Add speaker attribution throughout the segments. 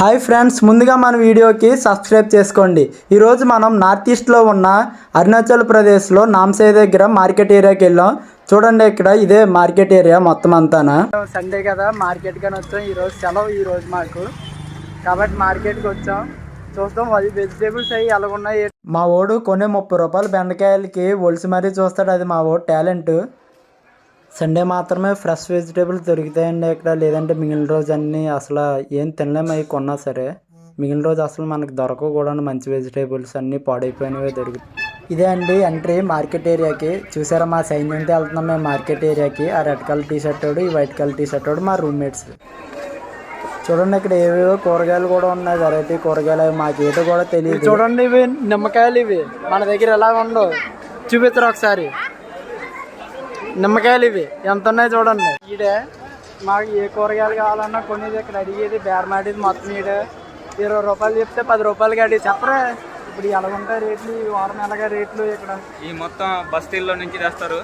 Speaker 1: Hi friends, ముందుగా మన వీడియోకి సబ్స్క్రైబ్ చేసుకోండి. ఈరోజు మనం నార్త్ ఈస్ట్లో ఉన్న అరుణాచల్ ప్రదేశ్లో నాంసే దగ్గర మార్కెట్ ఏరియాకి వెళ్ళాం. చూడండి, ఇక్కడ ఇదే మార్కెట్ ఏరియా మొత్తం అంతానా. సండే కదా, మార్కెట్ కానీ వచ్చాం. ఈరోజు సెలవు ఈరోజు మాకు, కాబట్టి మార్కెట్కి వచ్చాం. చూస్తాం అది వెజిటేబుల్స్ అవి ఎలా ఉన్నాయి. మా ఓడు కొనే 30 రూపాయలు బెండకాయలకి ఒలిసి మరీ చూస్తాడు. అది మా ఓడు టాలెంట్. సండే మాత్రమే ఫ్రెష్ వెజిటేబుల్స్ దొరుకుతాయండి ఇక్కడ. లేదంటే మిగిలిన రోజు అన్నీ అసలు ఏం తినలేము. అవి కొన్నా సరే మిగిలిన రోజు అసలు మనకు దొరకవు కూడా. మంచి వెజిటేబుల్స్ అన్నీ పాడైపోయినవే దొరుకుతాయి. ఇదే అండి ఎంట్రీ మార్కెట్ ఏరియాకి. చూసారా, మా సైన్యంతో వెళ్తున్నాం మేము మార్కెట్ ఏరియాకి. ఆ రెడ్ కలర్ టీ షర్ట్ వాడు, ఈ వైట్ కలర్ టీ షర్ట్ వాడు మా రూమ్మేట్స్. చూడండి, ఇక్కడ ఏవేవో కూరగాయలు కూడా ఉన్నాయి, వెరైటీ కూరగాయలు. అవి మాకేటో కూడా తెలియదు. చూడండి, ఇవి నిమ్మకాయలు. ఇవి మన దగ్గర ఎలా ఉండవు, చూపిస్తారు ఒకసారి. నిమ్మకాయలు ఇవి ఎంత ఉన్నాయి చూడండి. ఈడే మాకు ఏ కూరగాయలు కావాలన్నా కొనేది ఇక్కడ అడిగేది, బేరమాడేది మొత్తం. ఈడే 20 రూపాయలు చెప్తే 10 రూపాయలకి అడిగి చెప్పరా. ఇప్పుడు ఎలా ఉంటాయి రేట్లు, ఈ వారం ఎలాగా రేట్లు ఇక్కడ.
Speaker 2: ఈ మొత్తం బస్తీల్లో నుంచి తెస్తారు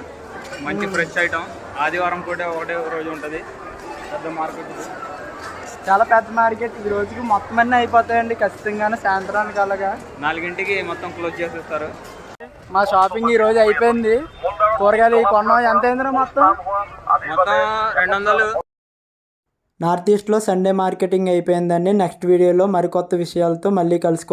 Speaker 2: మంచి ఫ్రెష్ ఐటమ్. ఆదివారం కూడా ఒకటే రోజు ఉంటుంది పెద్ద మార్కెట్.
Speaker 1: చాలా పెద్ద మార్కెట్. ఈ రోజుకి మొత్తం అన్నీ అయిపోతాయండి ఖచ్చితంగానే. సాయంత్రానికి అలాగా
Speaker 2: 4ంటికి మొత్తం క్లోజ్ చేసేస్తారు.
Speaker 1: మా షాపింగ్ ఈ రోజు అయిపోయింది. కూరగాయలు కొన్నాం. ఎంత అయిందిరా మొత్తం
Speaker 2: 200.
Speaker 1: నార్త్ ఈస్ట్లో సండే మార్కెటింగ్ అయిపోయిందండి. నెక్స్ట్ వీడియోలో మరికొత్త విషయాలతో మళ్ళీ కలుసుకుంటాం.